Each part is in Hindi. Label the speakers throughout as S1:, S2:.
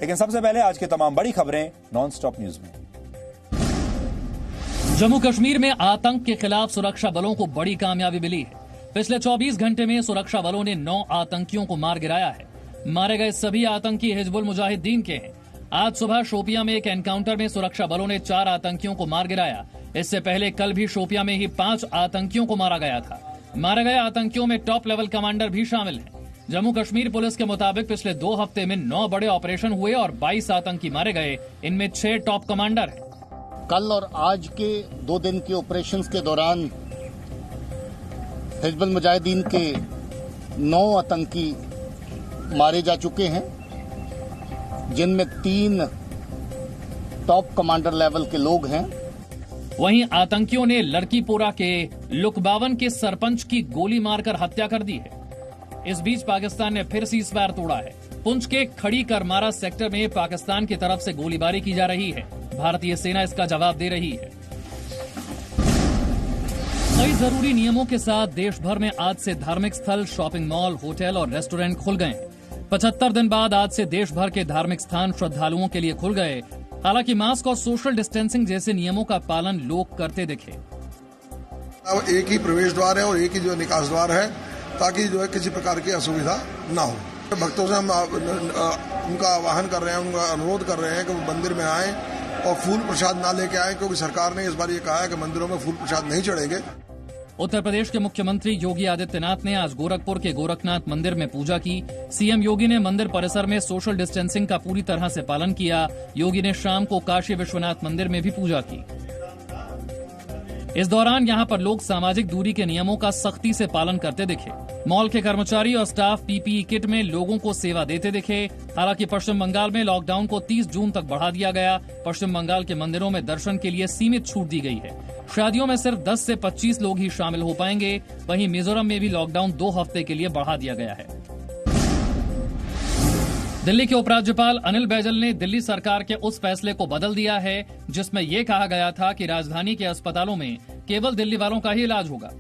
S1: लेकिन सबसे पहले आज की तमाम बड़ी खबरें नॉन स्टॉप न्यूज में।
S2: जम्मू कश्मीर में आतंक के खिलाफ सुरक्षा बलों को बड़ी कामयाबी मिली है। पिछले 24 घंटे में सुरक्षा बलों ने 9 आतंकियों को मार गिराया है। मारे गए सभी आतंकी हिजबुल मुजाहिदीन के हैं। आज सुबह शोपियां में एक एनकाउंटर में सुरक्षा बलों ने 4 आतंकियों को मार गिराया। इससे पहले कल भी शोपियां में ही 5 आतंकियों को मारा गया था। मारे गए आतंकियों में टॉप लेवल कमांडर भी शामिल हैं। जम्मू कश्मीर पुलिस के मुताबिक पिछले 2 हफ्ते में 9 बड़े ऑपरेशन हुए और 22 आतंकी मारे गए। इनमें 6 टॉप कमांडर हैं।
S3: कल और आज के 2 दिन के ऑपरेशंस के दौरान हिजबुल मुजाहिदीन के 9 आतंकी मारे जा चुके हैं, जिनमें 3 टॉप कमांडर लेवल के लोग हैं।
S2: वहीं आतंकियों ने लड़कीपोरा के लुकबावन के सरपंच की गोली मारकर हत्या कर दी है। इस बीच पाकिस्तान ने फिर सीजफायर तोड़ा है। पुंछ के खड़ी करमारा सेक्टर में पाकिस्तान की तरफ से गोलीबारी की जा रही है। भारतीय सेना इसका जवाब दे रही है। कई जरूरी नियमों के साथ देश भर में आज से धार्मिक स्थल, शॉपिंग मॉल, होटल और रेस्टोरेंट खुल गए हैं। 75 दिन बाद आज से देश भर के धार्मिक स्थान श्रद्धालुओं के लिए खुल गए। हालांकि मास्क और सोशल डिस्टेंसिंग जैसे नियमों का पालन लोग करते दिखे।
S4: अब एक ही प्रवेश द्वार है और एक ही जो निकास द्वार है, ताकि जो है किसी प्रकार की असुविधा ना हो। भक्तों से हम उनका आह्वान कर रहे हैं, उनका अनुरोध कर रहे हैं कि वो मंदिर में आएं और फूल प्रसाद ना लेके आएं, क्योंकि सरकार ने इस बार ये कहा है कि मंदिरों में फूल प्रसाद नहीं चढ़ेंगे।
S2: उत्तर प्रदेश के मुख्यमंत्री योगी आदित्यनाथ ने आज गोरखपुर के गोरखनाथ मंदिर में पूजा की। सीएम योगी ने मंदिर परिसर में सोशल डिस्टेंसिंग का पूरी तरह से पालन किया। योगी ने शाम को काशी विश्वनाथ मंदिर में भी पूजा की। इस दौरान यहां पर लोग सामाजिक दूरी के नियमों का सख्ती से पालन करते दिखे। मॉल के कर्मचारी और स्टाफ पीपीई किट में लोगों को सेवा देते दिखे। हालांकि पश्चिम बंगाल में लॉकडाउन को 30 जून तक बढ़ा दिया गया। पश्चिम बंगाल के मंदिरों में दर्शन के लिए सीमित छूट दी गई है। शादियों में सिर्फ 10 से 25 लोग ही शामिल हो पाएंगे। वहीं मिजोरम में भी लॉकडाउन 2 हफ्ते के लिए बढ़ा दिया गया है। दिल्ली के उपराज्यपाल अनिल बैजल ने दिल्ली सरकार के उस फैसले को बदल दिया है जिसमें यह कहा गया था कि राजधानी के अस्पतालों में केवल दिल्ली वालों का ही इलाज होगा।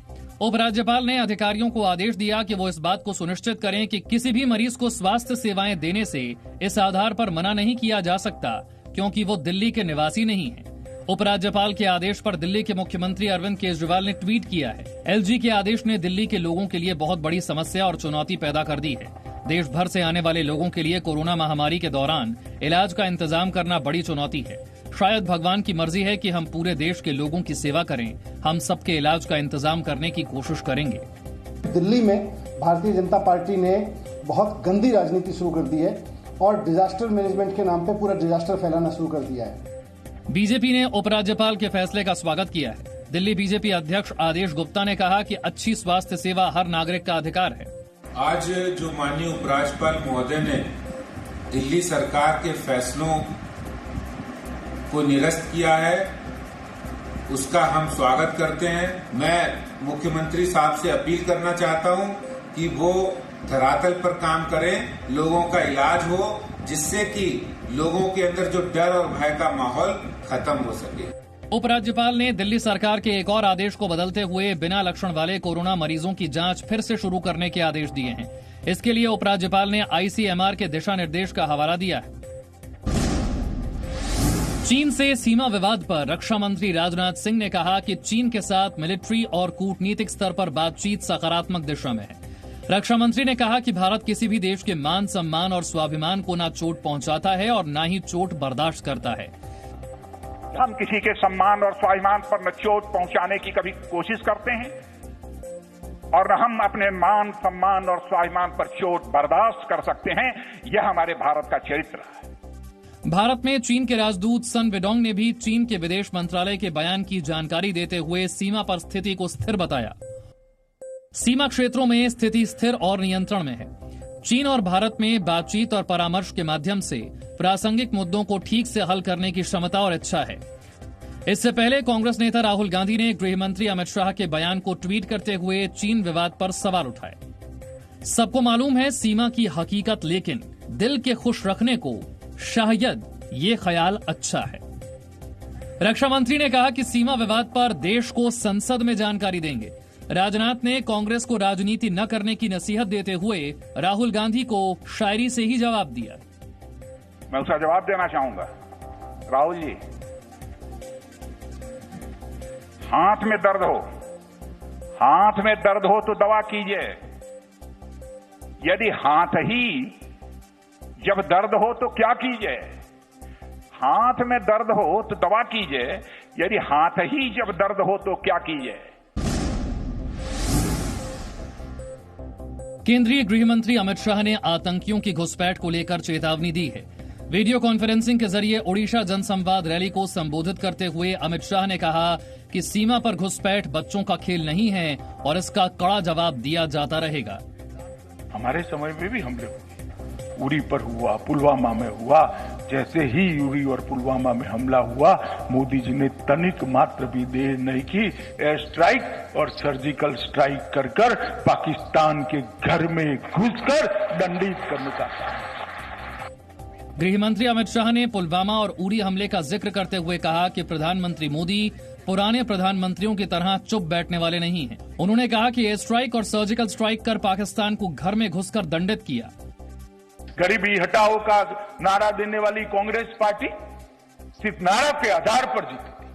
S2: उपराज्यपाल ने अधिकारियों को आदेश दिया कि वो इस बात को सुनिश्चित करें कि किसी भी मरीज को स्वास्थ्य सेवाएं देने से इस आधार पर मना नहीं किया जा सकता क्योंकि वो दिल्ली के निवासी नहीं है। उपराज्यपाल के आदेश पर दिल्ली के मुख्यमंत्री अरविंद केजरीवाल ने ट्वीट किया है, एलजी के आदेश ने दिल्ली के लोगों के लिए बहुत बड़ी समस्या और चुनौती पैदा कर दी है। देश भर से आने वाले लोगों के लिए कोरोना महामारी के दौरान इलाज का इंतजाम करना बड़ी चुनौती है। शायद भगवान की मर्जी है कि हम पूरे देश के लोगों की सेवा करें। हम सबके इलाज का इंतजाम करने की कोशिश करेंगे।
S5: दिल्ली में भारतीय जनता पार्टी ने बहुत गंदी राजनीति शुरू कर दी है और डिजास्टर मैनेजमेंट के नाम पे पूरा डिजास्टर फैलाना शुरू कर दिया है।
S2: बीजेपी ने उपराज्यपाल के फैसले का स्वागत किया है। दिल्ली बीजेपी अध्यक्ष आदेश गुप्ता ने कहा कि अच्छी स्वास्थ्य सेवा हर नागरिक का अधिकार है।
S6: आज जो माननीय उपराज्यपाल महोदय ने दिल्ली सरकार के फैसलों को निरस्त किया है, उसका हम स्वागत करते हैं। मैं मुख्यमंत्री साहब से अपील करना चाहता हूं कि वो धरातल पर काम करें, लोगों का इलाज हो, जिससे कि लोगों के अंदर जो डर और भय का माहौल खत्म हो सके।
S2: उपराज्यपाल ने दिल्ली सरकार के एक और आदेश को बदलते हुए बिना लक्षण वाले कोरोना मरीजों की जांच फिर से शुरू करने के आदेश दिए हैं। इसके लिए उपराज्यपाल ने आईसीएमआर के दिशा निर्देश का हवाला दिया है। चीन से सीमा विवाद पर रक्षा मंत्री राजनाथ सिंह ने कहा कि चीन के साथ मिलिट्री और कूटनीतिक स्तर पर बातचीत सकारात्मक दिशा में है। रक्षा मंत्री ने कहा कि भारत किसी भी देश के मान सम्मान और स्वाभिमान को न चोट पहुंचाता है और न ही चोट बर्दाश्त करता है।
S7: हम किसी के सम्मान और स्वाभिमान पर न चोट पहुंचाने की कभी कोशिश करते हैं और न हम अपने मान सम्मान और स्वाभिमान पर चोट बर्दाश्त कर सकते हैं। यह हमारे भारत का चरित्र है।
S2: भारत में चीन के राजदूत सन वेडोंग ने भी चीन के विदेश मंत्रालय के बयान की जानकारी देते हुए सीमा पर स्थिति को स्थिर बताया। सीमा क्षेत्रों में स्थिति स्थिर और नियंत्रण में है। चीन और भारत में बातचीत और परामर्श के माध्यम से प्रासंगिक मुद्दों को ठीक से हल करने की क्षमता और इच्छा है। इससे पहले कांग्रेस नेता राहुल गांधी ने गृह मंत्री अमित शाह के बयान को ट्वीट करते हुए चीन विवाद पर सवाल उठाए। सबको मालूम है सीमा की हकीकत, लेकिन दिल के खुश रखने को शायद ये ख्याल अच्छा है। रक्षा मंत्री ने कहा कि सीमा विवाद पर देश को संसद में जानकारी देंगे। राजनाथ ने कांग्रेस को राजनीति न करने की नसीहत देते हुए राहुल गांधी को शायरी से ही जवाब दिया।
S7: मैं उसका जवाब देना चाहूंगा। राहुल जी, हाथ में दर्द हो तो दवा कीजिए। यदि हाथ ही जब दर्द हो तो क्या कीजिए? हाथ में दर्द हो तो दवा कीजिए, यदि हाथ ही जब दर्द हो तो क्या कीजिए?
S2: केंद्रीय गृह मंत्री अमित शाह ने आतंकियों की घुसपैठ को लेकर चेतावनी दी है। वीडियो कॉन्फ्रेंसिंग के जरिए ओडिशा जनसंवाद रैली को संबोधित करते हुए अमित शाह ने कहा कि सीमा पर घुसपैठ बच्चों का खेल नहीं है और इसका कड़ा जवाब दिया जाता रहेगा।
S6: हमारे समय में भी हमले हुए, उरी पर हुआ, पुलवामा में हुआ। जैसे ही उरी और पुलवामा में हमला हुआ, मोदी जी ने तनिक मात्र भी देर नहीं की, एयर स्ट्राइक और सर्जिकल स्ट्राइक कर कर पाकिस्तान के घर में घुसकर दंडित करने का काम।
S2: गृह मंत्री अमित शाह ने पुलवामा और उरी हमले का जिक्र करते हुए कहा कि प्रधानमंत्री मोदी पुराने प्रधानमंत्रियों की तरह चुप बैठने वाले नहीं हैं। उन्होंने कहा कि एयर स्ट्राइक और सर्जिकल स्ट्राइक कर पाकिस्तान को घर में घुसकर दंडित किया।
S6: गरीबी हटाओ का नारा देने वाली कांग्रेस पार्टी सिर्फ नारा के आधार पर जीती थी।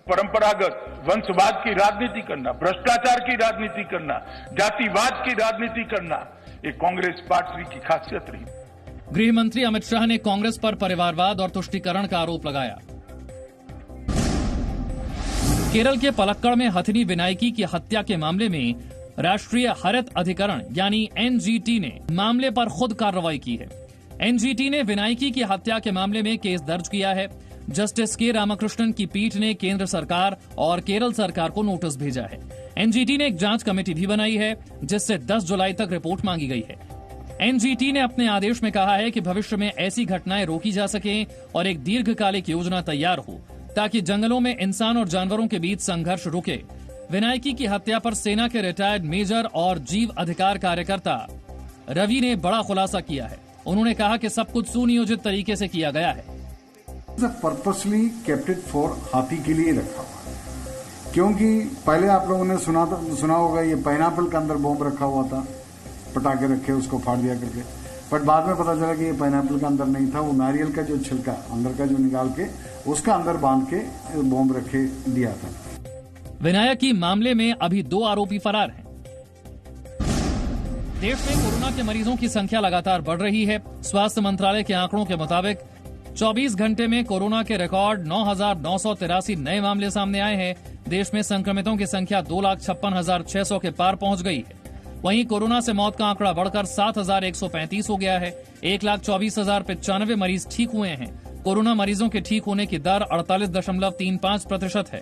S6: परंपरागत वंशवाद की राजनीति करना, भ्रष्टाचार की राजनीति करना, जातिवाद की राजनीति करना, ये कांग्रेस पार्टी की खासियत रही।
S2: गृह मंत्री अमित शाह ने कांग्रेस पर परिवारवाद और तुष्टीकरण का आरोप लगाया। केरल के पलक्कड़ में हथिनी विनायकी की हत्या के मामले में राष्ट्रीय हरित अधिकरण यानी एनजीटी ने मामले पर खुद कार्रवाई की है। एनजीटी ने विनायकी की हत्या के मामले में केस दर्ज किया है। जस्टिस के रामाकृष्णन की पीठ ने केंद्र सरकार और केरल सरकार को नोटिस भेजा है। एनजीटी ने एक जांच कमेटी भी बनाई है जिससे 10 जुलाई तक रिपोर्ट मांगी गई है। एनजीटी ने अपने आदेश में कहा है कि भविष्य में ऐसी घटनाएं रोकी जा सकें और एक दीर्घकालिक योजना तैयार हो ताकि जंगलों में इंसान और जानवरों के बीच संघर्ष रुके। विनायकी की हत्या पर सेना के रिटायर्ड मेजर और जीव अधिकार कार्यकर्ता रवि ने बड़ा खुलासा किया है। उन्होंने कहा कि सब कुछ सुनियोजित तरीके से किया गया है।
S8: पर्पसली केप्ट इट फॉर हाथी के लिए रखा हुआ है, क्योंकि पहले आप लोगों ने सुना होगा ये पाइनएप्पल के अंदर बॉम्ब रखा हुआ था, पटाखे रखे उसको फाड़ दिया करके, बट बाद में पता चला कि ये पाइनएप्पल के अंदर नहीं था, वो नारियल का जो छिलका अंदर का जो निकाल के उसका अंदर बांध के बॉम्ब रखे दिया था।
S2: विनायकी मामले में अभी 2 आरोपी फरार हैं। देश में कोरोना के मरीजों की संख्या लगातार बढ़ रही है। स्वास्थ्य मंत्रालय के आंकड़ों के मुताबिक 24 घंटे में कोरोना के रिकॉर्ड 9,983 नए मामले सामने आए हैं। देश में संक्रमितों की संख्या 2,56,600 के पार पहुंच गई है। वहीं कोरोना से मौत का आंकड़ा बढ़कर 7,135 हो गया है। 1,24,095 मरीज ठीक हुए हैं। कोरोना मरीजों के ठीक होने की दर 48.35% है।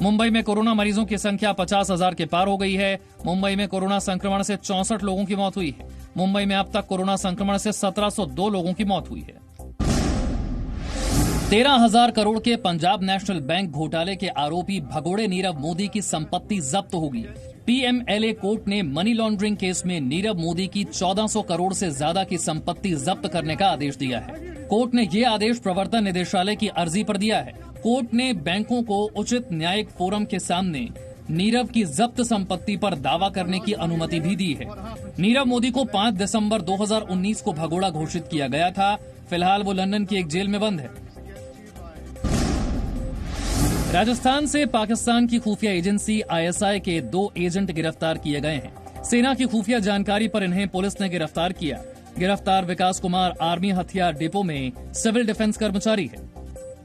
S2: मुंबई में कोरोना मरीजों की संख्या 50,000 के पार हो गई है। मुंबई में कोरोना संक्रमण से 64 लोगों की मौत हुई है। मुंबई में अब तक कोरोना संक्रमण से 1702 लोगों की मौत हुई है। 13,000 करोड़ के पंजाब नेशनल बैंक घोटाले के आरोपी भगोड़े नीरव मोदी की संपत्ति जब्त होगी। पीएमएलए कोर्ट ने मनी लॉन्ड्रिंग केस में नीरव मोदी की 1400 करोड़ से ज्यादा की संपत्ति जब्त करने का आदेश दिया है। कोर्ट ने ये आदेश प्रवर्तन निदेशालय की अर्जी पर दिया है। कोर्ट ने बैंकों को उचित न्यायिक फोरम के सामने नीरव की जब्त संपत्ति पर दावा करने की अनुमति भी दी है। नीरव मोदी को 5 दिसंबर 2019 को भगोड़ा घोषित किया गया था। फिलहाल वो लंदन की एक जेल में बंद है। राजस्थान से पाकिस्तान की खुफिया एजेंसी आईएसआई के 2 एजेंट गिरफ्तार किए गए हैं। सेना की खुफिया जानकारी पर इन्हें पुलिस ने गिरफ्तार किया। गिरफ्तार विकास कुमार आर्मी हथियार डिपो में सिविल डिफेंस कर्मचारी है।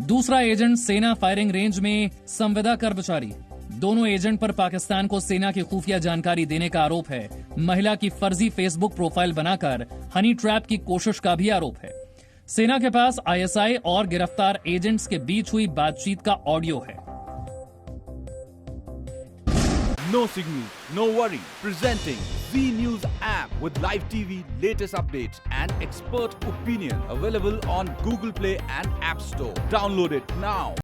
S2: दूसरा एजेंट सेना फायरिंग रेंज में संविदा कर्मचारी है। दोनों एजेंट पर पाकिस्तान को सेना की खुफिया जानकारी देने का आरोप है। महिला की फर्जी फेसबुक प्रोफाइल बनाकर हनी ट्रैप की कोशिश का भी आरोप है। सेना के पास आईएसआई और गिरफ्तार एजेंट्स के बीच हुई बातचीत का ऑडियो है।
S9: No signal, no worry. Presenting Z News app with live TV, latest updates and expert opinion. Available on Google Play and App Store. Download it now.